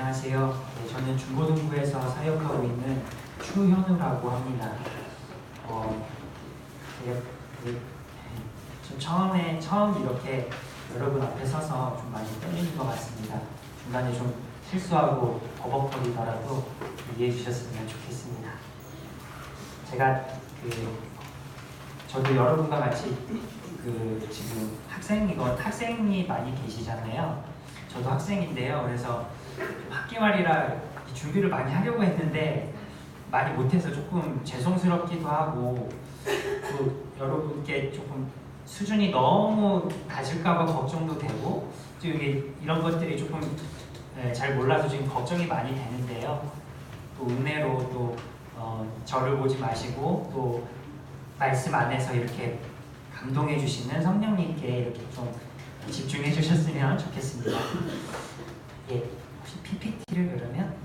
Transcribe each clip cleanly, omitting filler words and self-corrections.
안녕하세요. 네, 저는 중고등부에서 사역하고 있는 추현우라고 합니다. 제가 좀 처음 이렇게 여러분 앞에 서서 좀 많이 떨리는 것 같습니다. 중간에 좀 실수하고 버벅거리더라도 이해해 주셨으면 좋겠습니다. 제가 저도 여러분과 같이 지금 학생이 많이 계시잖아요. 저도 학생인데요. 그래서 학기 말이라 준비를 많이 하려고 했는데 많이 못해서 조금 죄송스럽기도 하고 또 여러분께 조금 수준이 너무 낮을까봐 걱정도 되고 또 이런 것들이 조금 잘 몰라서 지금 걱정이 많이 되는데요. 또 은혜로 또 저를 보지 마시고 또 말씀 안에서 이렇게 감동해 주시는 성령님께 이렇게 좀 집중해 주셨으면 좋겠습니다. 예, 혹시 PPT를 그러면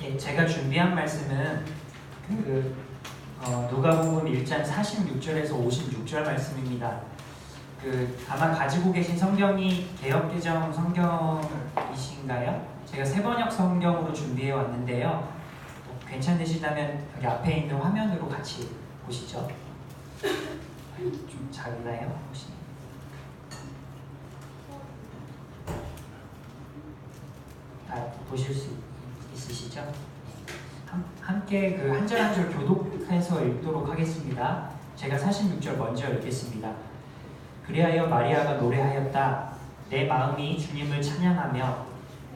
예, 제가 준비한 말씀은 누가복음 1장 46절에서 56절 말씀입니다. 아마 가지고 계신 성경이 개역개정 성경이신가요? 제가 새번역 성경으로 준비해 왔는데요. 괜찮으시다면 여기 앞에 있는 화면으로 같이 보시죠. 좀 작나요? 혹시? 다 보실 수 있으시죠? 함께 한 절 한 절 교독해서 읽도록 하겠습니다. 제가 46절 먼저 읽겠습니다. 그리하여 마리아가 노래하였다. 내 마음이 주님을 찬양하며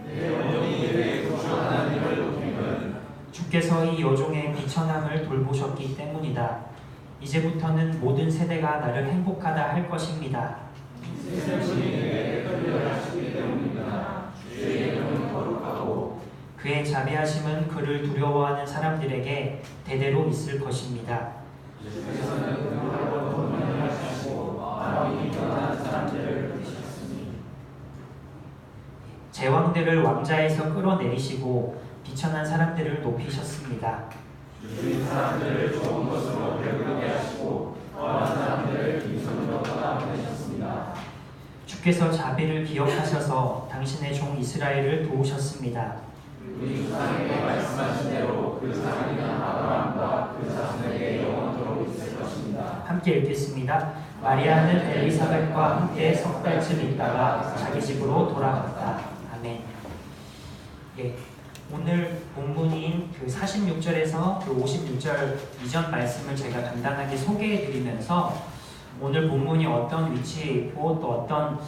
내 영혼이 내 구주 하나님을 높이는 주께서 이 여종의 비천함을 돌보셨기 때문이다. 이제부터는 모든 세대가 나를 행복하다 할 것입니다. 그의 자비하심은 그를 두려워하는 사람들에게 대대로 있을 것입니다. 제왕들을 왕자에서 끌어내리시고 비천한 사람들을 높이셨습니다. 주인 사람들을 좋은 것으로 배부르게 하시고 더한 사람들을 빈손으로 떠나보내셨습니다. 주께서 자비를 기억하셔서 당신의 종 이스라엘을 도우셨습니다. 우리 조상에게 말씀하신 대로 그 자비는 아브라함과 그 자손에게 영원토록 있을 것입니다. 함께 읽겠습니다. 마리아는 엘리사벳과 함께 석 달쯤 있다가 자기 집으로 돌아갔다. 아멘. 예. 오늘 본문인 46절에서 56절 이전 말씀을 제가 간단하게 소개해 드리면서 오늘 본문이 어떤 위치에 있고 또 어떤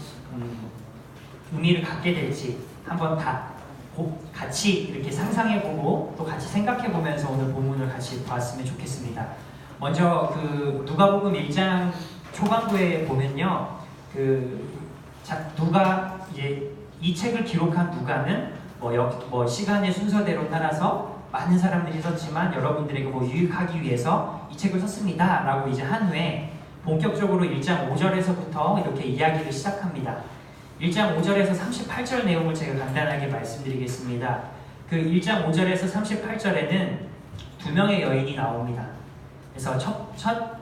의미를 갖게 될지 한번 다 같이 이렇게 상상해 보고 또 같이 생각해 보면서 오늘 본문을 같이 봤으면 좋겠습니다. 먼저 누가복음 1장 초반부에 보면요. 누가 이제 이 책을 기록한 누가는 시간의 순서대로 따라서 많은 사람들이 썼지만 여러분들에게 유익하기 위해서 이 책을 썼습니다 라고 이제 한 후에 본격적으로 1장 5절에서부터 이렇게 이야기를 시작합니다. 1장 5절에서 38절 내용을 제가 간단하게 말씀드리겠습니다. 1장 5절에서 38절에는 두 명의 여인이 나옵니다. 그래서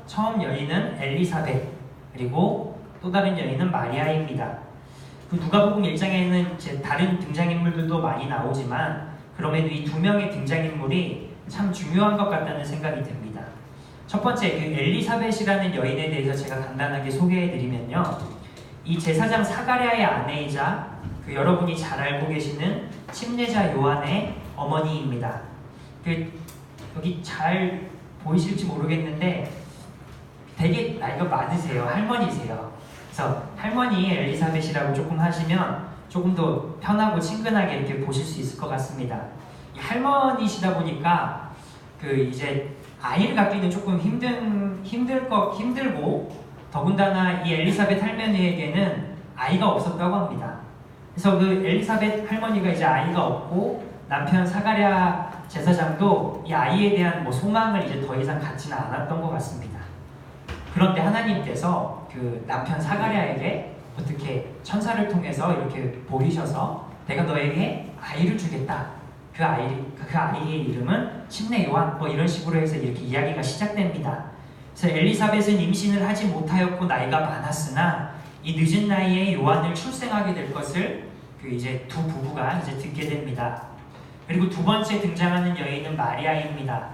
처음 여인은 엘리사벳 그리고 또 다른 여인은 마리아입니다. 누가복음 1장에는 이제 다른 등장인물들도 많이 나오지만 그럼에도 이 두 명의 등장인물이 참 중요한 것 같다는 생각이 듭니다. 첫 번째 엘리사벳이라는 여인에 대해서 제가 간단하게 소개해드리면요. 이 제사장 사가랴의 아내이자 여러분이 잘 알고 계시는 침례자 요한의 어머니입니다. 여기 잘 보이실지 모르겠는데 되게 나이가 많으세요. 할머니세요. 그래서 할머니 엘리사벳이라고 조금 하시면 조금 더 편하고 친근하게 이렇게 보실 수 있을 것 같습니다. 이 할머니시다 보니까 이제 아이를 갖기는 조금 힘들고 더군다나 이 엘리사벳 할머니에게는 아이가 없었다고 합니다. 그래서 엘리사벳 할머니가 이제 아이가 없고 남편 사가랴 제사장도 이 아이에 대한 소망을 이제 더 이상 갖지는 않았던 것 같습니다. 그런데 하나님께서 남편 사가랴에게 어떻게 천사를 통해서 이렇게 보이셔서 내가 너에게 아이를 주겠다. 그 아이의 이름은 침례 요한 이런 식으로 해서 이렇게 이야기가 시작됩니다. 그래서 엘리사벳은 임신을 하지 못하였고 나이가 많았으나 이 늦은 나이에 요한을 출생하게 될 것을 이제 두 부부가 이제 듣게 됩니다. 그리고 두 번째 등장하는 여인은 마리아입니다.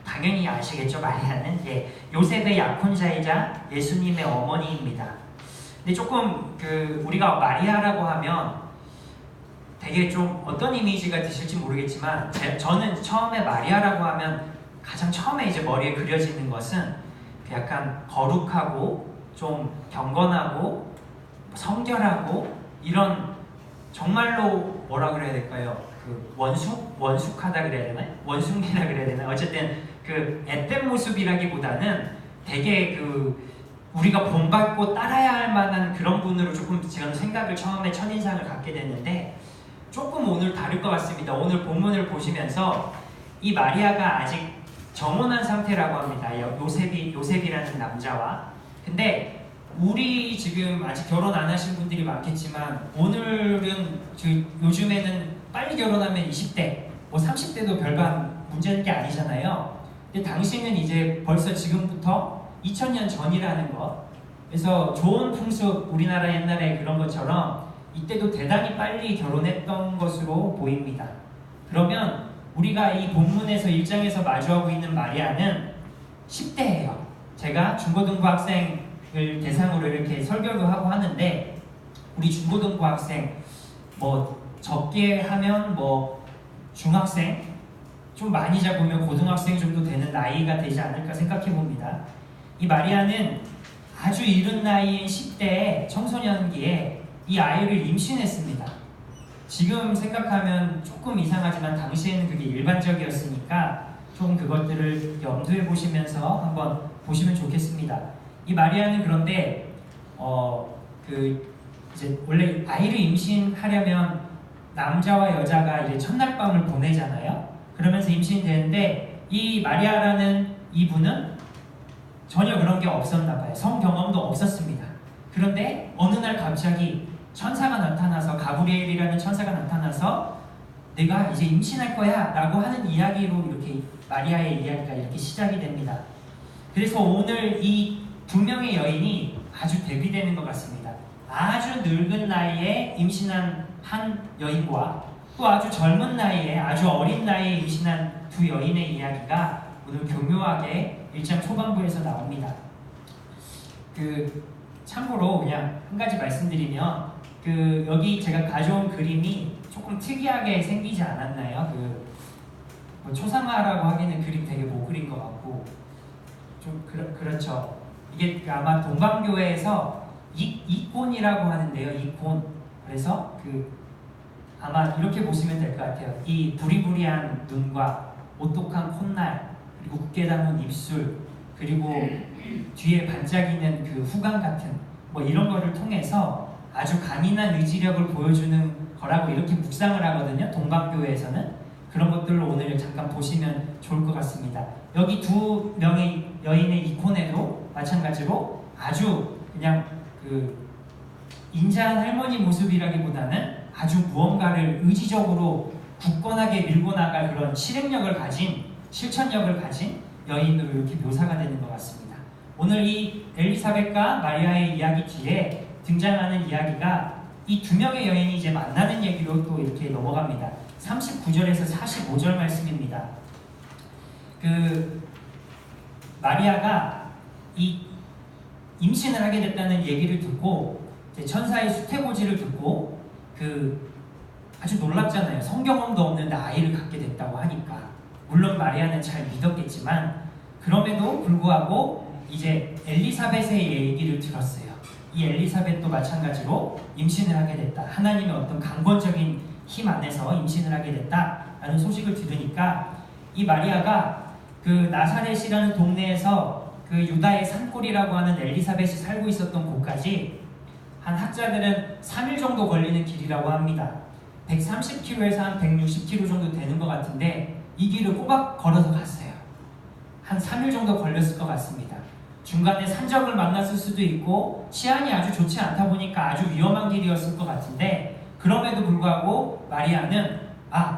당연히 아시겠죠? 마리아는 요셉의 약혼자이자 예수님의 어머니입니다. 근데 조금 우리가 마리아라고 하면 되게 좀 어떤 이미지가 드실지 모르겠지만 저는 처음에 마리아라고 하면 가장 처음에 이제 머리에 그려지는 것은 약간 거룩하고 좀 경건하고 성결하고 이런 정말로 뭐라 그래야 될까요? 원숙하다 그래야 되나요? 원숭이라 그래야 되나요? 어쨌든 앳된 모습이라기보다는 되게 우리가 본받고 따라야 할 만한 그런 분으로 조금 제가 생각을 처음에 첫인상을 갖게 됐는데 조금 오늘 다를 것 같습니다. 오늘 본문을 보시면서 이 마리아가 아직 정혼한 상태라고 합니다. 요셉이라는 남자와. 근데 우리 지금 아직 결혼 안 하신 분들이 많겠지만 오늘은 요즘에는 빨리 결혼하면 20대, 30대도 별반 문제는 게 아니잖아요. 근데 당시는 이제 벌써 지금부터 2000년 전이라는 것. 그래서 좋은 풍습, 우리나라 옛날에 그런 것처럼 이때도 대단히 빨리 결혼했던 것으로 보입니다. 그러면 우리가 이 본문에서 1장에서 마주하고 있는 마리아는 10대예요. 제가 중고등부 학생을 대상으로 이렇게 설교도 하고 하는데 우리 중고등부 학생 적게 하면 중학생 좀 많이 잡으면 고등학생 정도 되는 나이가 되지 않을까 생각해 봅니다. 이 마리아는 아주 이른 나이인 10대의 청소년기에 이 아이를 임신했습니다. 지금 생각하면 조금 이상하지만 당시에는 그게 일반적이었으니까 좀 그것들을 염두에 보시면서 한번 보시면 좋겠습니다. 이 마리아는 그런데 이제 원래 아이를 임신하려면 남자와 여자가 이제 첫날 밤을 보내잖아요. 그러면서 임신되는데 이 마리아라는 이분은 전혀 그런 게 없었나 봐요. 성 경험도 없었습니다. 그런데 어느 날 갑자기 천사가 나타나서 가브리엘이라는 천사가 나타나서 내가 이제 임신할 거야 라고 하는 이야기로 이렇게 마리아의 이야기가 이렇게 시작이 됩니다. 그래서 오늘 이 두 명의 여인이 아주 대비되는 것 같습니다. 아주 늙은 나이에 임신한 한 여인과 또 아주 젊은 나이에 아주 어린 나이에 임신한 두 여인의 이야기가 오늘 교묘하게 1장 초반부에서 나옵니다. 참고로 그냥 한 가지 말씀드리면 여기 제가 가져온 그림이 조금 특이하게 생기지 않았나요? 초상화라고 하기는 그림 되게 못 그린 것 같고 좀 그렇죠. 이게 아마 동방교회에서 이콘이라고 하는데요. 이콘. 그래서 아마 이렇게 보시면 될 것 같아요. 이 부리부리한 눈과 오똑한 콧날 그리고 굳게 담은 입술 그리고 뒤에 반짝이는 후광 같은 이런 거를 통해서 아주 강인한 의지력을 보여주는 거라고 이렇게 묵상을 하거든요. 동방교회에서는 그런 것들을 오늘 잠깐 보시면 좋을 것 같습니다. 여기 두 명의 여인의 이콘에도 마찬가지로 아주 그냥 인자한 할머니 모습이라기보다는 아주 무언가를 의지적으로 굳건하게 밀고 나갈 그런 실행력을 가진 실천력을 가진 여인으로 이렇게 묘사가 되는 것 같습니다. 오늘 이 엘리사벳과 마리아의 이야기 뒤에 등장하는 이야기가 이 두 명의 여인이 이제 만나는 얘기로 또 이렇게 넘어갑니다. 39절에서 45절 말씀입니다. 마리아가 이 임신을 하게 됐다는 얘기를 듣고 천사의 수태고지를 듣고 아주 놀랍잖아요. 성경험도 없는데 아이를 갖게 됐다고 하니까 물론 마리아는 잘 믿었겠지만 그럼에도 불구하고 이제 엘리사벳의 얘기를 들었어요. 이 엘리사벳도 마찬가지로 임신을 하게 됐다. 하나님의 어떤 강권적인 힘 안에서 임신을 하게 됐다라는 소식을 들으니까 이 마리아가 나사렛이라는 동네에서 유다의 산골이라고 하는 엘리사벳이 살고 있었던 곳까지 한 학자들은 3일 정도 걸리는 길이라고 합니다. 130km에서 한 160km 정도 되는 것 같은데 이 길을 꼬박 걸어서 갔어요. 한 3일 정도 걸렸을 것 같습니다. 중간에 산적을 만났을 수도 있고 치안이 아주 좋지 않다 보니까 아주 위험한 길이었을 것 같은데 그럼에도 불구하고 마리아는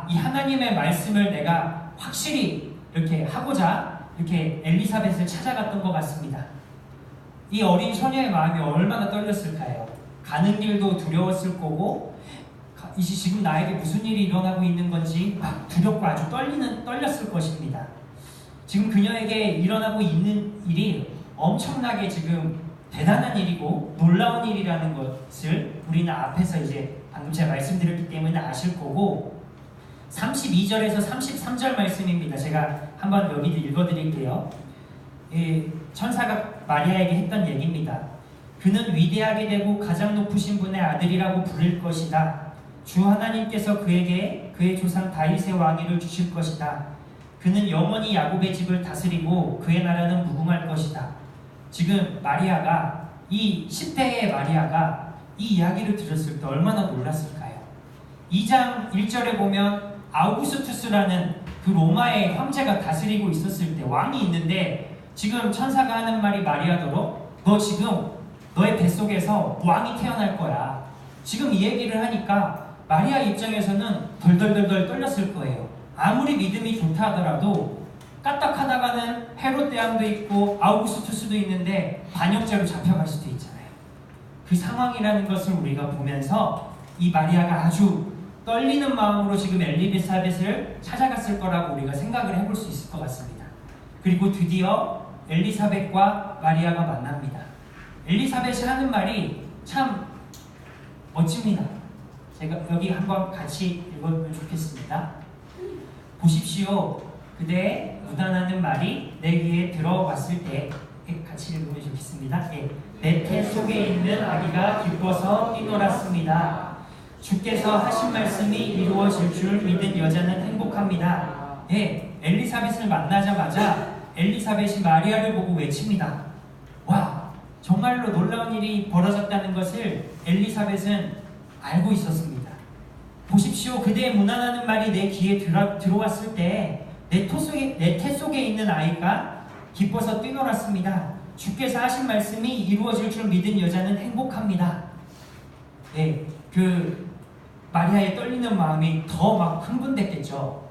이 하나님의 말씀을 내가 확실히 이렇게 하고자 이렇게 엘리사벳을 찾아갔던 것 같습니다. 이 어린 소녀의 마음이 얼마나 떨렸을까요? 가는 길도 두려웠을 거고, 이제 지금 나에게 무슨 일이 일어나고 있는 건지 막 두렵고 아주 떨렸을 것입니다. 지금 그녀에게 일어나고 있는 일이 엄청나게 지금 대단한 일이고 놀라운 일이라는 것을 우리는 앞에서 이제 방금 제가 말씀드렸기 때문에 아실 거고, 32절에서 33절 말씀입니다. 제가 한번 여기 읽어드릴게요. 천사가 마리아에게 했던 얘기입니다. 그는 위대하게 되고 가장 높으신 분의 아들이라고 부를 것이다. 주 하나님께서 그에게 그의 조상 다윗의 왕위를 주실 것이다. 그는 영원히 야곱의 집을 다스리고 그의 나라는 무궁할 것이다. 지금 마리아가, 이 10대의 마리아가 이 이야기를 들었을 때 얼마나 놀랐을까요? 2장 1절에 보면 아우구스투스라는 그 로마의 황제가 다스리고 있었을 때, 왕이 있는데 지금 천사가 하는 말이 마리아더러, 너 지금 너의 뱃속에서 왕이 태어날 거야. 지금 이 얘기를 하니까 마리아 입장에서는 덜덜덜덜 떨렸을 거예요. 아무리 믿음이 좋다 하더라도 까딱하다가는 헤롯 대왕도 있고 아우구스투스도 있는데 반역죄로 잡혀갈 수도 있잖아요. 그 상황이라는 것을 우리가 보면서 이 마리아가 아주 떨리는 마음으로 지금 엘리사벳을 찾아갔을 거라고 우리가 생각을 해볼 수 있을 것 같습니다. 그리고 드디어 엘리사벳과 마리아가 만납니다. 엘리사벳이 하는 말이 참 멋집니다. 제가 여기 한번 같이 읽어보면 좋겠습니다. 보십시오. 그대의 무단하는 말이 내 귀에 들어왔을 때, 같이 읽으면 좋겠습니다. 내 태 속에 있는 아기가 기뻐서 뛰놀았습니다. 주께서 하신 말씀이 이루어질 줄 믿은 여자는 행복합니다. 엘리사벳을 만나자마자 엘리사벳이 마리아를 보고 외칩니다. 와, 정말로 놀라운 일이 벌어졌다는 것을 엘리사벳은 알고 있었습니다. 보십시오. 그대의 무난하는 말이 내 귀에 들어왔을 때 내 태 속에 있는 아이가 기뻐서 뛰놀았습니다. 주께서 하신 말씀이 이루어질 줄 믿은 여자는 행복합니다. 그 마리아의 떨리는 마음이 더 막 흥분됐겠죠.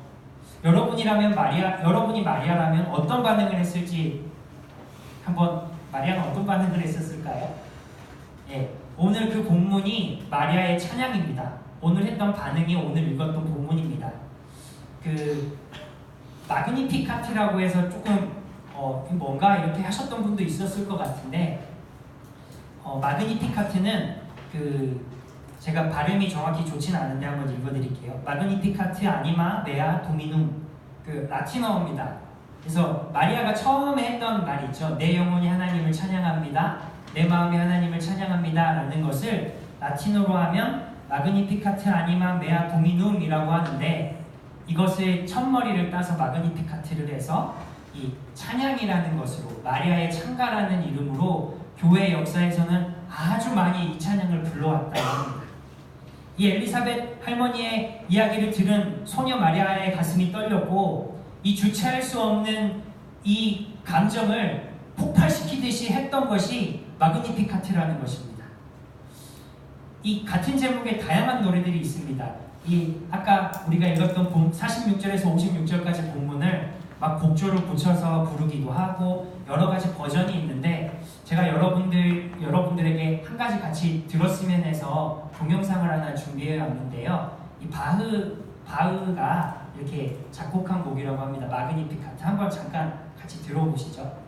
여러분이 마리아라면 어떤 반응을 했을지, 한번 마리아는 어떤 반응을 했었을까요? 오늘 그 본문이 마리아의 찬양입니다. 오늘 했던 반응이 오늘 읽었던 본문입니다. 그 마그니피카트라고 해서 조금 뭔가 이렇게 하셨던 분도 있었을 것 같은데, 마그니피카트는 제가 발음이 정확히 좋지는 않은데 한번 읽어드릴게요. 마그니피카트 아니마 메아 도미눔, 라틴어입니다. 그래서 마리아가 처음에 했던 말이 있죠. 내 영혼이 하나님을 찬양합니다. 내 마음이 하나님을 찬양합니다. 라는 것을 라틴어로 하면 마그니피카트 아니마 메아 도미눔이라고 하는데, 이것의 첫머리를 따서 마그니피카트를 해서 이 찬양이라는 것으로, 마리아의 찬가라는 이름으로 교회 역사에서는 아주 많이 이 찬양을 불러왔다고 합니다. 이 엘리사벳 할머니의 이야기를 들은 소녀 마리아의 가슴이 떨렸고, 이 주체할 수 없는 이 감정을 폭발시키듯이 했던 것이 마그니피카트라는 것입니다. 이 같은 제목의 다양한 노래들이 있습니다. 아까 우리가 읽었던 46절에서 56절까지 본문을 막 곡조를 붙여서 부르기도 하고 여러 가지 버전이 있는데, 제가 여러분들에게 한 가지 같이 들었으면 해서 동영상을 하나 준비해 왔는데요. 이 바흐가 이렇게 작곡한 곡이라고 합니다. 마그니피카트. 한번 잠깐 같이 들어보시죠.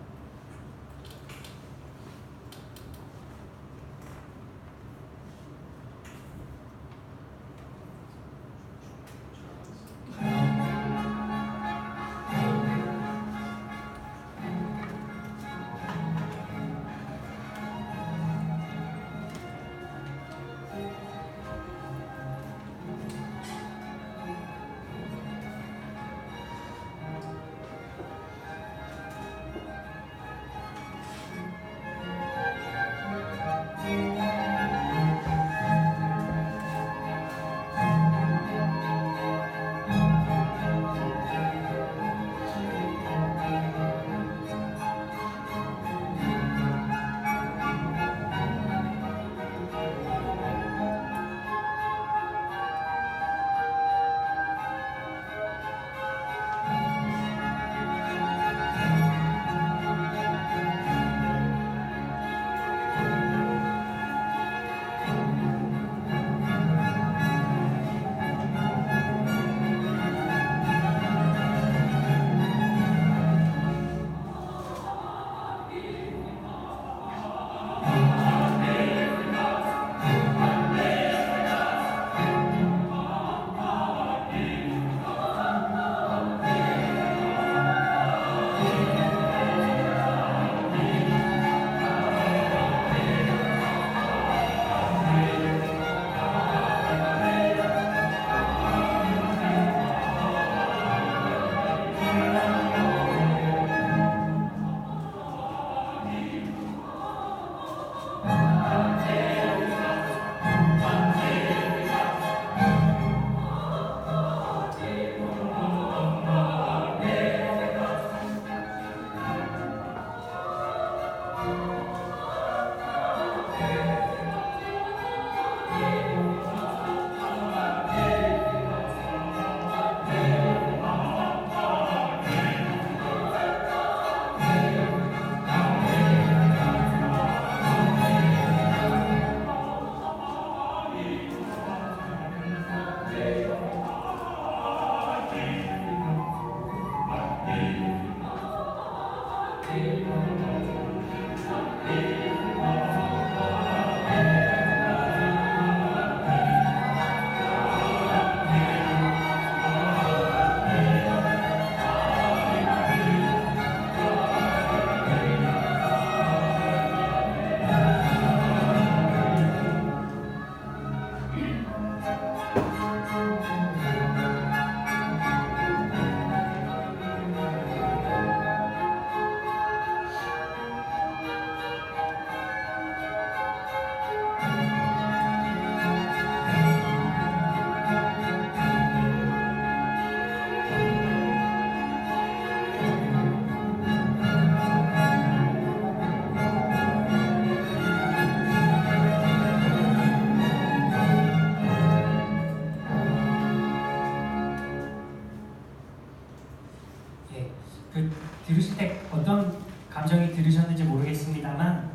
들으실 때 어떤 감정이 들으셨는지 모르겠습니다만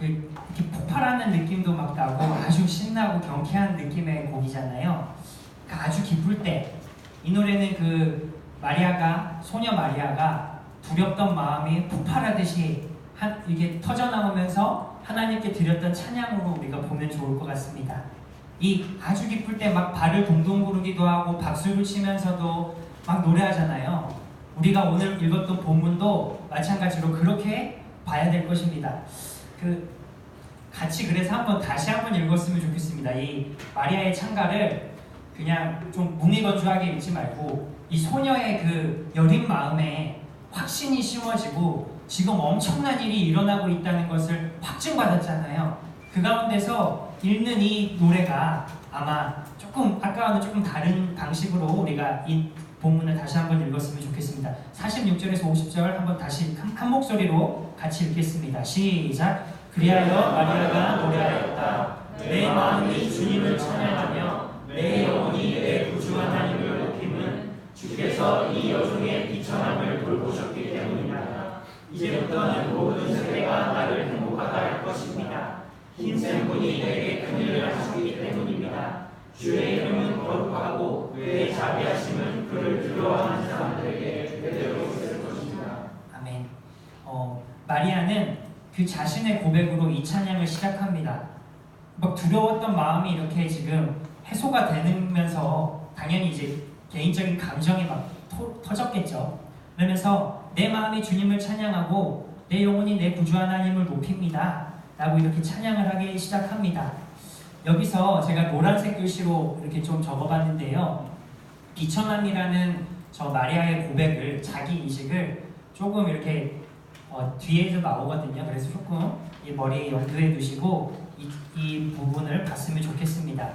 이렇게 폭발하는 느낌도 막 나고 아주 신나고 경쾌한 느낌의 곡이잖아요. 아주 기쁠 때 이 노래는 소녀 마리아가 두렵던 마음이 폭발하듯이 이게 터져나오면서 하나님께 드렸던 찬양으로 우리가 보면 좋을 것 같습니다. 이 아주 기쁠 때 막 발을 동동 구르기도 하고 박수를 치면서도 막 노래하잖아요. 우리가 오늘 읽었던 본문도 마찬가지로 그렇게 봐야 될 것입니다. 같이 그래서 다시 한번 읽었으면 좋겠습니다. 이 마리아의 찬가를 그냥 좀 무미건조하게 읽지 말고 이 소녀의 여린 마음에 확신이 심어지고 지금 엄청난 일이 일어나고 있다는 것을 확증받았잖아요. 그 가운데서 읽는 이 노래가 아마 아까와는 조금 다른 방식으로 우리가 이 본문을 다시 한번 읽었으면 좋겠습니다. 46절에서 50절 한번 다시 한 목소리로 같이 읽겠습니다. 시작! 그리하여 마리아가 노래하였다. 내 마음이 주님을 찬양하며 내 영혼이 내 구주 하나님을 높임은 주께서 이 여종의 비천함을 돌보셨기 때문이다. 이제부터는 모든 세대가 나를 행복하다 할 것입니다. 힘센 분이 내게 큰일을 하셨기 때문입니다. 주의 이름은 거룩하고 그의 자비하심은 그를 두려워하는 사람들에게 대대로 있을 것입니다. 아멘. 마리아는 그 자신의 고백으로 이 찬양을 시작합니다. 막 두려웠던 마음이 이렇게 지금 해소가 되면서 당연히 이제 개인적인 감정이 막 터졌겠죠. 그러면서 내 마음이 주님을 찬양하고 내 영혼이 내 구주 하나님을 높입니다. 라고 이렇게 찬양을 하기 시작합니다. 여기서 제가 노란색 글씨로 이렇게 좀 적어봤는데요. 비천함이라는 저 마리아의 고백을, 자기 인식을 조금 이렇게 뒤에서 나오거든요. 그래서 조금 이 머리에 염두에 두시고 이 부분을 봤으면 좋겠습니다.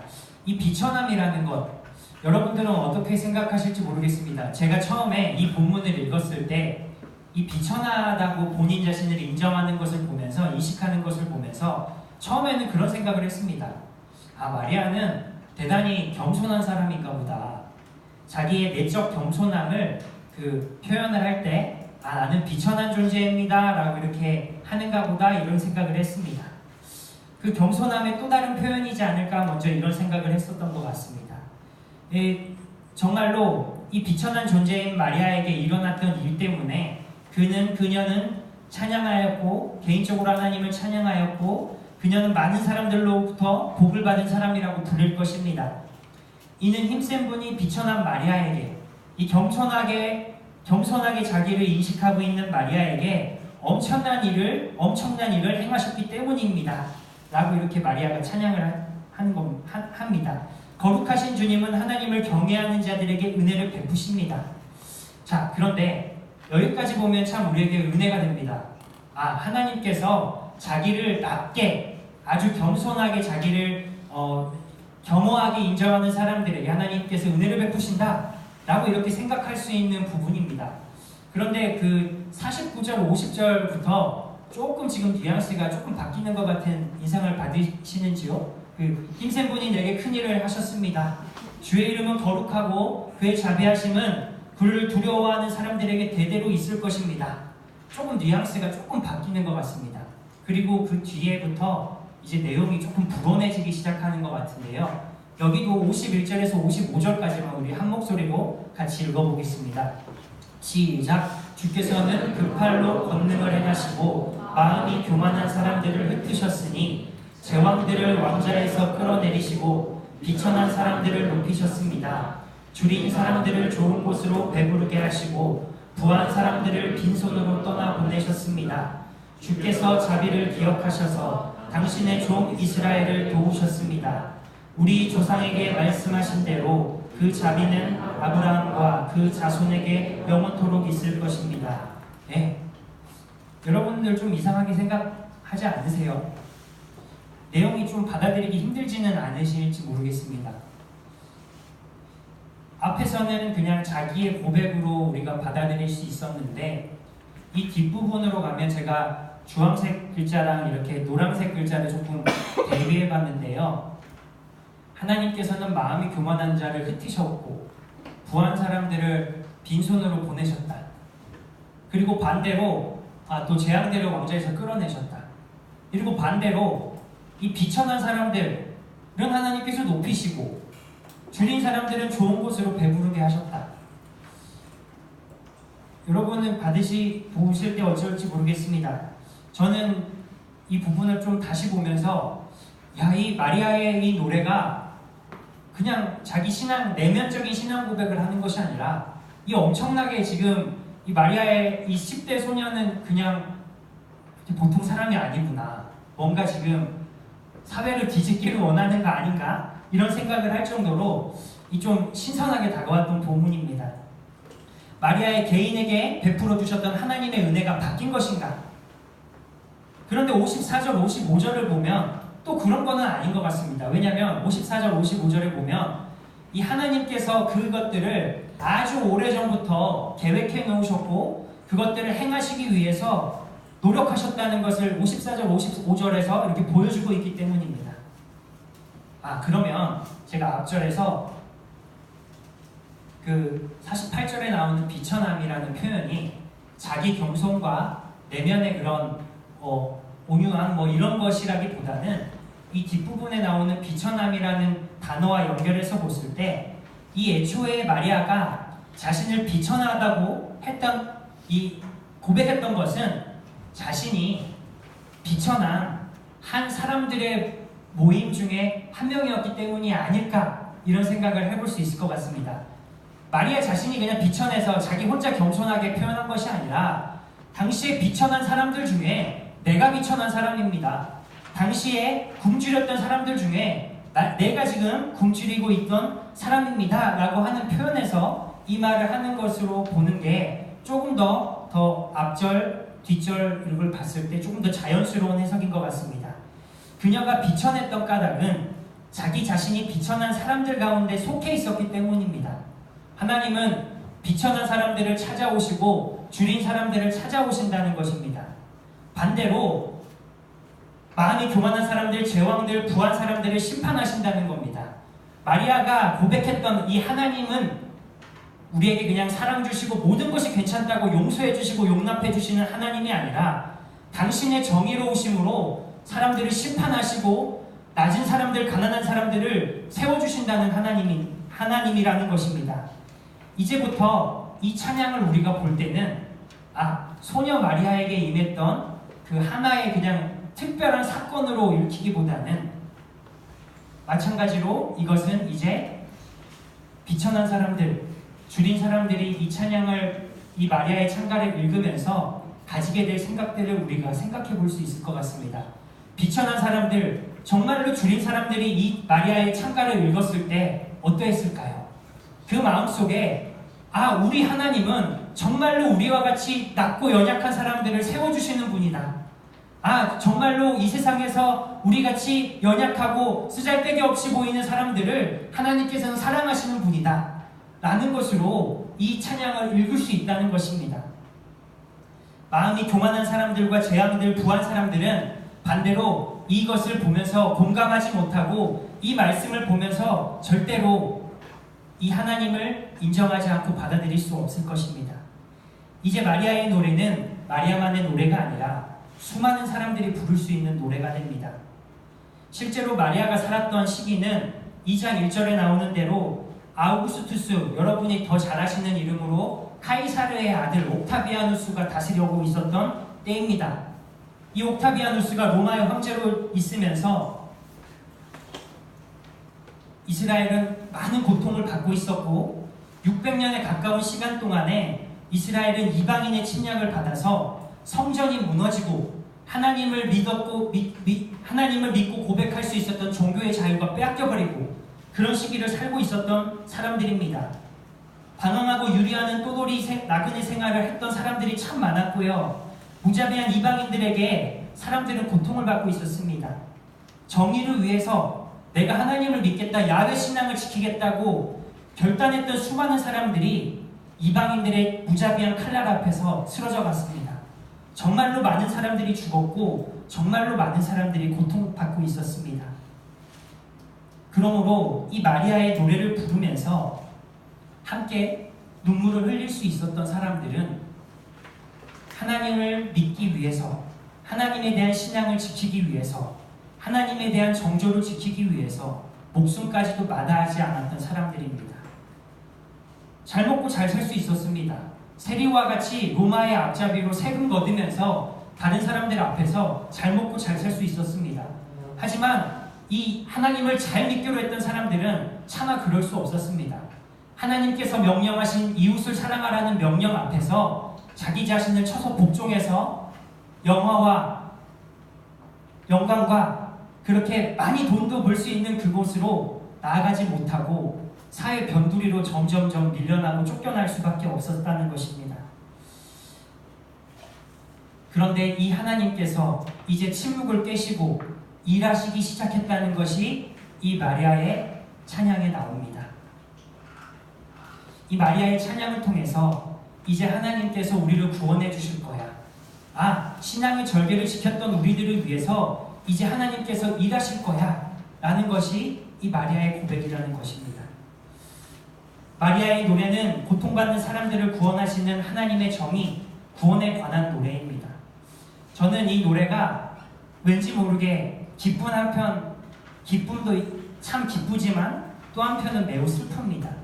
이 비천함이라는 것, 여러분들은 어떻게 생각하실지 모르겠습니다. 제가 처음에 이 본문을 읽었을 때 이 비천하다고 본인 자신을 인정하는 것을 보면서, 인식하는 것을 보면서 처음에는 그런 생각을 했습니다. 마리아는 대단히 겸손한 사람인가 보다. 자기의 내적 겸손함을 표현을 할 때 나는 비천한 존재입니다 라고 이렇게 하는가 보다, 이런 생각을 했습니다. 그 겸손함의 또 다른 표현이지 않을까, 먼저 이런 생각을 했었던 것 같습니다. 정말로 이 비천한 존재인 마리아에게 일어났던 일 때문에 그녀는 찬양하였고, 개인적으로 하나님을 찬양하였고, 그녀는 많은 사람들로부터 복을 받은 사람이라고 부를 것입니다. 이는 힘센 분이 비천한 마리아에게, 이 겸손하게 자기를 인식하고 있는 마리아에게 엄청난 일을 행하셨기 때문입니다. 라고 이렇게 마리아가 찬양을 합니다. 거룩하신 주님은 하나님을 경외하는 자들에게 은혜를 베푸십니다. 자, 그런데 여기까지 보면 참 우리에게 은혜가 됩니다. 하나님께서 자기를 낮게, 아주 겸손하게 자기를 겸허하게 인정하는 사람들에게 하나님께서 은혜를 베푸신다 라고 이렇게 생각할 수 있는 부분입니다. 그런데 49절, 50절부터 조금 지금 뉘앙스가 조금 바뀌는 것 같은 인상을 받으시는지요? 힘센 분이 내게 큰일을 하셨습니다. 주의 이름은 거룩하고 그의 자비하심은 그를 두려워하는 사람들에게 대대로 있을 것입니다. 조금 뉘앙스가 조금 바뀌는 것 같습니다. 그리고 그 뒤에부터 이제 내용이 조금 불온해지기 시작하는 것 같은데요. 여기도 51절에서 55절까지만 우리 한 목소리로 같이 읽어보겠습니다. 시작. 주께서는 그 팔로 권능을 행하시고 마음이 교만한 사람들을 흩으셨으니 제왕들을 왕좌에서 끌어내리시고 비천한 사람들을 높이셨습니다. 줄인 사람들을 좋은 곳으로 배부르게 하시고 부한 사람들을 빈손으로 떠나 보내셨습니다. 주께서 자비를 기억하셔서 당신의 종 이스라엘을 도우셨습니다. 우리 조상에게 말씀하신 대로 그 자비는 아브라함과 그 자손에게 영원토록 있을 것입니다. 네. 여러분들 좀 이상하게 생각하지 않으세요? 내용이 좀 받아들이기 힘들지는 않으실지 모르겠습니다. 앞에서는 그냥 자기의 고백으로 우리가 받아들일 수 있었는데 이 뒷부분으로 가면 제가 주황색 글자랑 이렇게 노란색 글자를 조금 대비해 봤는데요. 하나님께서는 마음이 교만한 자를 흩으셨고 부한 사람들을 빈손으로 보내셨다. 그리고 반대로 또 재앙들을 왕좌에서 끌어내셨다. 그리고 반대로 이 비천한 사람들은 하나님께서 높이시고 줄인 사람들은 좋은 곳으로 배부르게 하셨다. 여러분은 보실 때 어쩔지 모르겠습니다. 저는 이 부분을 좀 다시 보면서 이 마리아의 이 노래가 그냥 자기 내면적인 신앙 고백을 하는 것이 아니라 이 엄청나게 지금 이 마리아의 이 10대 소녀는 그냥 보통 사람이 아니구나. 뭔가 지금 사회를 뒤집기를 원하는 거 아닌가? 이런 생각을 할 정도로 이 좀 신선하게 다가왔던 본문입니다. 마리아의 개인에게 베풀어 주셨던 하나님의 은혜가 바뀐 것인가? 그런데 54절, 55절을 보면 또 그런 거는 아닌 것 같습니다. 왜냐하면 54절, 55절을 보면 이 하나님께서 그것들을 아주 오래전부터 계획해 놓으셨고 그것들을 행하시기 위해서 노력하셨다는 것을 54절, 55절에서 이렇게 보여주고 있기 때문입니다. 그러면 제가 앞절에서 그 48절에 나오는 비천함이라는 표현이 자기 겸손과 내면의 그런 온유함 이런 것이라기보다는 이 뒷부분에 나오는 비천함이라는 단어와 연결해서 봤을 때 이 애초에 마리아가 자신을 비천하다고 고백했던 것은 자신이 비천한 한 사람들의 모임 중에 한 명이었기 때문이 아닐까 이런 생각을 해볼 수 있을 것 같습니다. 마리아 자신이 그냥 비천해서 자기 혼자 겸손하게 표현한 것이 아니라 당시에 비천한 사람들 중에 내가 비천한 사람입니다. 당시에 굶주렸던 사람들 중에 내가 지금 굶주리고 있던 사람입니다 라고 하는 표현에서 이 말을 하는 것으로 보는 게 조금 더 앞절, 뒷절 이걸 봤을 때 조금 더 자연스러운 해석인 것 같습니다. 그녀가 비천했던 까닭은 자기 자신이 비천한 사람들 가운데 속해 있었기 때문입니다. 하나님은 비천한 사람들을 찾아오시고 줄인 사람들을 찾아오신다는 것입니다. 반대로 마음이 교만한 사람들, 제왕들, 부한 사람들을 심판하신다는 겁니다. 마리아가 고백했던 이 하나님은 우리에게 그냥 사랑 주시고 모든 것이 괜찮다고 용서해 주시고 용납해 주시는 하나님이 아니라 당신의 정의로우심으로 사람들을 심판하시고 낮은 사람들, 가난한 사람들을 세워주신다는 하나님이라는 것입니다. 이제부터 이 찬양을 우리가 볼 때는 소녀 마리아에게 임했던 그 하나의 그냥 특별한 사건으로 읽히기보다는 마찬가지로 이것은 이제 비천한 사람들, 줄인 사람들이 이 찬양을 이 마리아의 찬가를 읽으면서 가지게 될 생각들을 우리가 생각해 볼 수 있을 것 같습니다. 비천한 사람들, 정말로 줄인 사람들이 이 마리아의 찬가를 읽었을 때 어떠했을까요? 그 마음속에 우리 하나님은 정말로 우리와 같이 낮고 연약한 사람들을 세워주시는 분이다. 정말로 이 세상에서 우리같이 연약하고 쓰잘데기 없이 보이는 사람들을 하나님께서는 사랑하시는 분이다 라는 것으로 이 찬양을 읽을 수 있다는 것입니다. 마음이 교만한 사람들과 재앙들, 부한 사람들은 반대로 이것을 보면서 공감하지 못하고 이 말씀을 보면서 절대로 이 하나님을 인정하지 않고 받아들일 수 없을 것입니다. 이제 마리아의 노래는 마리아만의 노래가 아니라 수많은 사람들이 부를 수 있는 노래가 됩니다. 실제로 마리아가 살았던 시기는 2장 1절에 나오는 대로 아우구스투스, 여러분이 더 잘 아시는 이름으로 카이사르의 아들 옥타비아누스가 다스려오고 있었던 때입니다. 이 옥타비아누스가 로마의 황제로 있으면서 이스라엘은 많은 고통을 받고 있었고 600년에 가까운 시간 동안에 이스라엘은 이방인의 침략을 받아서 성전이 무너지고 하나님을 믿고 고백할 수 있었던 종교의 자유가 빼앗겨버리고 그런 시기를 살고 있었던 사람들입니다. 방황하고 유리하는 또돌이 나그네 생활을 했던 사람들이 참 많았고요. 무자비한 이방인들에게 사람들은 고통을 받고 있었습니다. 정의를 위해서 내가 하나님을 믿겠다, 야훼 신앙을 지키겠다고 결단했던 수많은 사람들이 이방인들의 무자비한 칼날 앞에서 쓰러져 갔습니다. 정말로 많은 사람들이 죽었고 정말로 많은 사람들이 고통받고 있었습니다. 그러므로 이 마리아의 노래를 부르면서 함께 눈물을 흘릴 수 있었던 사람들은 하나님을 믿기 위해서, 하나님에 대한 신앙을 지키기 위해서, 하나님에 대한 정조를 지키기 위해서 목숨까지도 마다하지 않았던 사람들입니다. 잘 먹고 잘 살 수 있었습니다. 세리와 같이 로마의 앞잡이로 세금 거두면서 다른 사람들 앞에서 잘 먹고 잘 살 수 있었습니다. 하지만 이 하나님을 잘 믿기로 했던 사람들은 차마 그럴 수 없었습니다. 하나님께서 명령하신 이웃을 사랑하라는 명령 앞에서 자기 자신을 쳐서 복종해서 영화와 영광과 그렇게 많이 돈도 벌 수 있는 그곳으로 나아가지 못하고 사회 변두리로 점점점 밀려나고 쫓겨날 수밖에 없었다는 것입니다. 그런데 이 하나님께서 이제 침묵을 깨시고 일하시기 시작했다는 것이 이 마리아의 찬양에 나옵니다. 이 마리아의 찬양을 통해서 이제 하나님께서 우리를 구원해 주실 거야. 신앙의 절개를 지켰던 우리들을 위해서 이제 하나님께서 일하실 거야 라는 것이 이 마리아의 고백이라는 것입니다. 마리아의 노래는 고통받는 사람들을 구원하시는 하나님의 정의, 구원에 관한 노래입니다. 저는 이 노래가 왠지 모르게 기쁜 한편, 기쁨도 참 기쁘지만 또 한편은 매우 슬픕니다.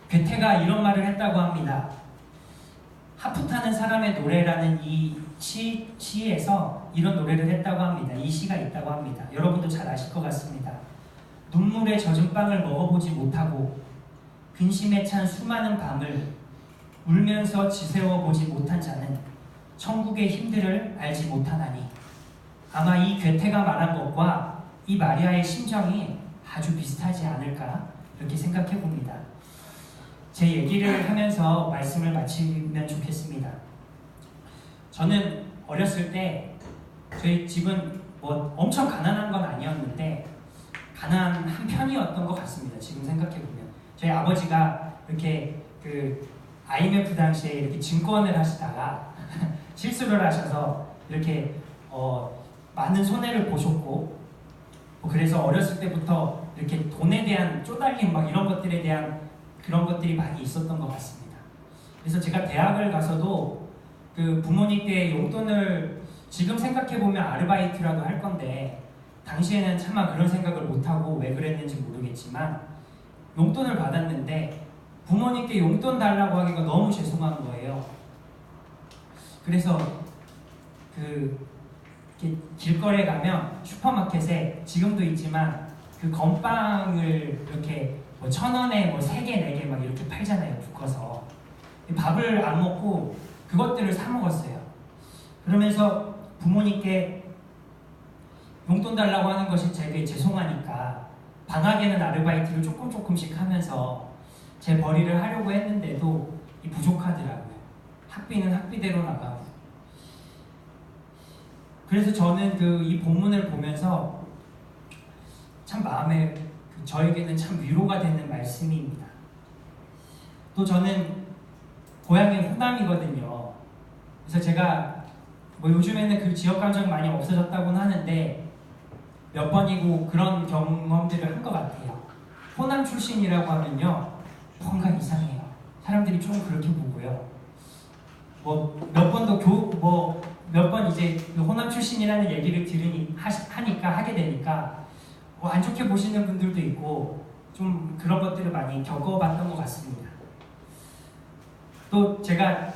괴테가 이런 말을 했다고 합니다. 하프 타는 사람의 노래라는 이 시에서 이런 노래를 했다고 합니다. 이 시가 있다고 합니다. 여러분도 잘 아실 것 같습니다. 눈물에 젖은 빵을 먹어보지 못하고 근심에 찬 수많은 밤을 울면서 지새워보지 못한 자는 천국의 힘들을 알지 못하나니. 아마 이 괴테가 말한 것과 이 마리아의 심정이 아주 비슷하지 않을까 이렇게 생각해 봅니다. 제 얘기를 하면서 말씀을 마치면 좋겠습니다. 저는 어렸을 때 저희 집은 뭐 엄청 가난한 건 아니었는데 가난한 편이었던 것 같습니다. 지금 생각해 보면 저희 아버지가 이렇게 그 IMF 당시에 이렇게 증권을 하시다가 실수를 하셔서 이렇게 많은 손해를 보셨고 그래서 어렸을 때부터 이렇게 돈에 대한 쪼달림 막 이런 것들에 대한 그런 것들이 많이 있었던 것 같습니다. 그래서 제가 대학을 가서도 그 부모님께 용돈을 지금 생각해보면 아르바이트라도 할 건데 당시에는 차마 그런 생각을 못하고 왜 그랬는지 모르겠지만 용돈을 받았는데 부모님께 용돈 달라고 하기가 너무 죄송한 거예요. 그래서 길거리에 가면 슈퍼마켓에 지금도 있지만 그 건빵을 이렇게 뭐 1,000원에 뭐 3개, 4개 막 이렇게 팔잖아요. 묶어서. 밥을 안 먹고 그것들을 사 먹었어요. 그러면서 부모님께 용돈 달라고 하는 것이 제게 죄송하니까 방학에는 아르바이트를 조금씩 하면서 제 벌이를 하려고 했는데도 부족하더라고요. 학비는 학비대로 나가고. 그래서 저는 이 본문을 보면서 참 마음에 저에게는 참 위로가 되는 말씀입니다. 또 저는 고향이 호남이거든요. 그래서 제가 뭐 요즘에는 그 지역 감정 많이 없어졌다고는 하는데 몇 번이고 그런 경험들을 한 것 같아요. 호남 출신이라고 하면요 뭔가 이상해요. 사람들이 좀 그렇게 보고요. 뭐 몇 번도 몇 번 이제 호남 출신이라는 얘기를 하게 되니까 안 좋게 보시는 분들도 있고 좀 그런 것들을 많이 겪어봤던 것 같습니다. 또 제가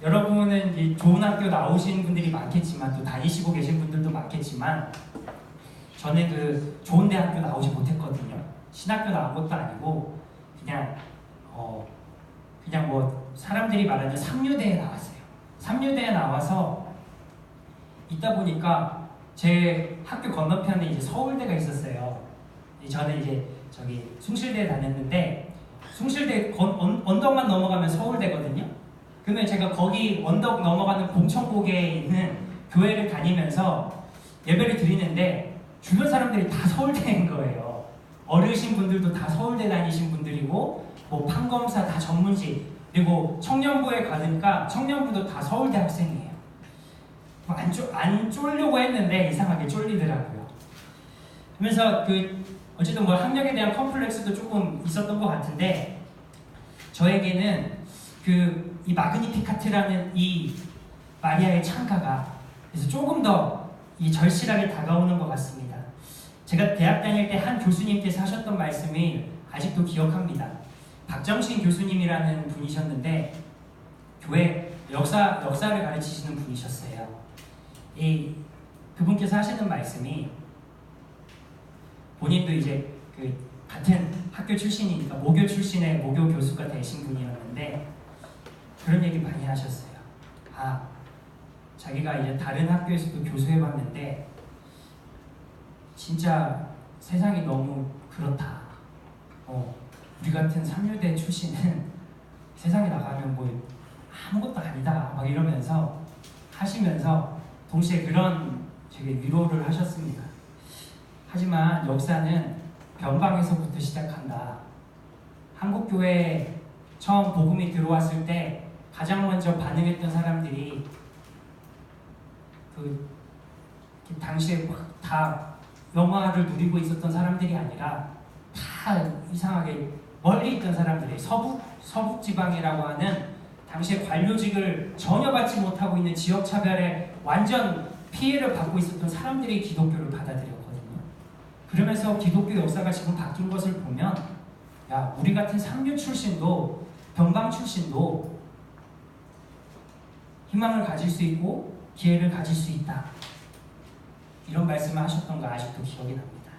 여러분은 이제 좋은 학교 나오신 분들이 많겠지만 또 다니시고 계신 분들도 많겠지만 저는 좋은 대학교 나오지 못했거든요. 신학교 나온 것도 아니고 그냥 뭐 사람들이 말하는 삼류대에 나왔어요. 삼류대에 나와서 있다 보니까 제 학교 건너편에 이제 서울대가 있었어요. 저는 이제 저기 숭실대에 다녔는데 숭실대 언덕만 넘어가면 서울대거든요. 그러면 제가 거기 언덕 넘어가는 공천고개에 있는 교회를 다니면서 예배를 드리는데 주변 사람들이 다 서울대인 거예요. 어르신 분들도 다 서울대 다니신 분들이고 뭐 판검사 다 전문직, 그리고 청년부에 가니까 청년부도 다 서울대 학생이에요. 안 쫄려고 했는데 이상하게 쫄리더라고요. 그러면서 어쨌든 뭐 학력에 대한 컴플렉스도 조금 있었던 것 같은데 저에게는 이 마그니피카트라는 이 마리아의 창가가 그래서 조금 더 이 절실하게 다가오는 것 같습니다. 제가 대학 다닐 때 한 교수님께서 하셨던 말씀이 아직도 기억합니다. 박정신 교수님이라는 분이셨는데 교회 역사를 가르치시는 분이셨어요. 그분께서 하시는 말씀이 본인도 이제 같은 학교 출신이니까 모교 출신의 모교 교수가 되신 분이었는데 그런 얘기 많이 하셨어요. 자기가 이제 다른 학교에서도 교수해봤는데 진짜 세상이 너무 그렇다. 우리 같은 삼류대 출신은 세상에 나가면 뭐 아무것도 아니다. 막 이러면서 하시면서 동시에 그런 되게 위로를 하셨습니다. 하지만 역사는 변방에서부터 시작한다. 한국교회에 처음 복음이 들어왔을 때 가장 먼저 반응했던 사람들이 당시에 다 영화를 누리고 있었던 사람들이 아니라 다 이상하게 멀리 있던 사람들이 서북 지방이라고 하는 당시에 관료직을 전혀 받지 못하고 있는 지역 차별에 완전 피해를 받고 있었던 사람들이 기독교를 받아들였거든요. 그러면서 기독교 역사가 지금 바뀐 것을 보면 우리 같은 삼류 출신도 변방 출신도 희망을 가질 수 있고 기회를 가질 수 있다. 이런 말씀을 하셨던 거 아직도 기억이 납니다.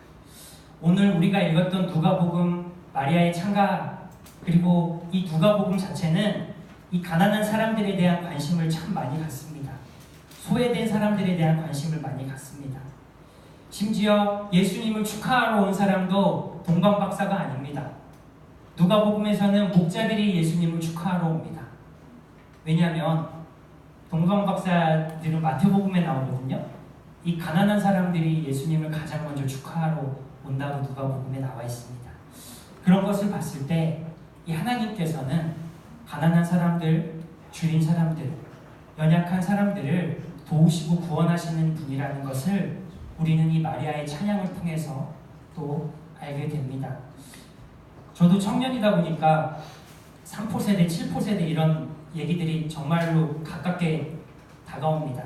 오늘 우리가 읽었던 누가복음 마리아의 창가 그리고 이 누가복음 자체는 이 가난한 사람들에 대한 관심을 참 많이 갖습니다. 소외된 사람들에 대한 관심을 많이 갖습니다. 심지어 예수님을 축하하러 온 사람도 동방박사가 아닙니다. 누가복음에서는 목자들이 예수님을 축하하러 옵니다. 왜냐하면 동방박사들은 마태복음에 나오거든요. 이 가난한 사람들이 예수님을 가장 먼저 축하하러 온다고 누가복음에 나와 있습니다. 그런 것을 봤을 때 이 하나님께서는 가난한 사람들, 줄인 사람들, 연약한 사람들을 도우시고 구원하시는 분이라는 것을 우리는 이 마리아의 찬양을 통해서 또 알게 됩니다. 저도 청년이다 보니까 3포 세대, 7포 세대 이런 얘기들이 정말로 가깝게 다가옵니다.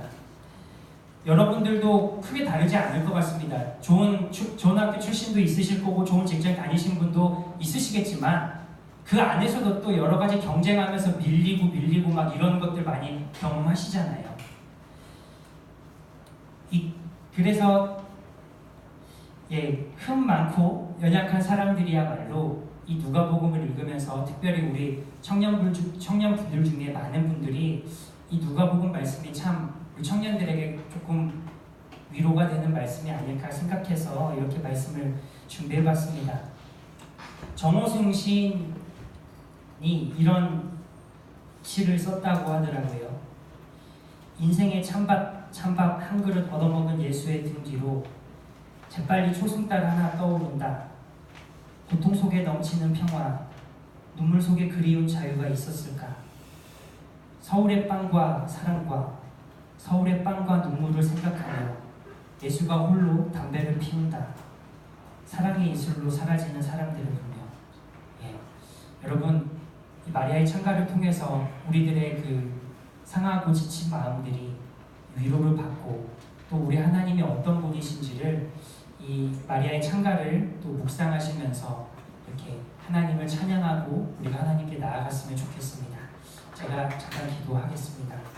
여러분들도 크게 다르지 않을 것 같습니다. 좋은 학교 출신도 있으실 거고 좋은 직장 다니신 분도 있으시겠지만 그 안에서도 또 여러 가지 경쟁하면서 밀리고 막 이런 것들 많이 경험하시잖아요. 그래서 흠 많고 연약한 사람들이야말로 이 누가복음을 읽으면서 특별히 우리 청년분들 중에 많은 분들이 이 누가복음 말씀이 참 우리 청년들에게 조금 위로가 되는 말씀이 아닐까 생각해서 이렇게 말씀을 준비해봤습니다. 정호승 시인이 이런 시를 썼다고 하더라고요. 인생의 찬밥 한 그릇 얻어먹은 예수의 등 뒤로 재빨리 초승달 하나 떠오른다. 고통 속에 넘치는 평화, 눈물 속에 그리운 자유가 있었을까? 서울의 빵과 사랑과 서울의 빵과 눈물을 생각하며 예수가 홀로 담배를 피운다. 사랑의 이슬로 사라지는 사람들을 보며 여러분 이 마리아의 창가를 통해서 우리들의 상하고 지친 마음들이 위로를 받고 또 우리 하나님이 어떤 분이신지를 이 마리아의 창가를 또 묵상하시면서 이렇게 하나님을 찬양하고 우리가 하나님께 나아갔으면 좋겠습니다. 제가 잠깐 기도하겠습니다.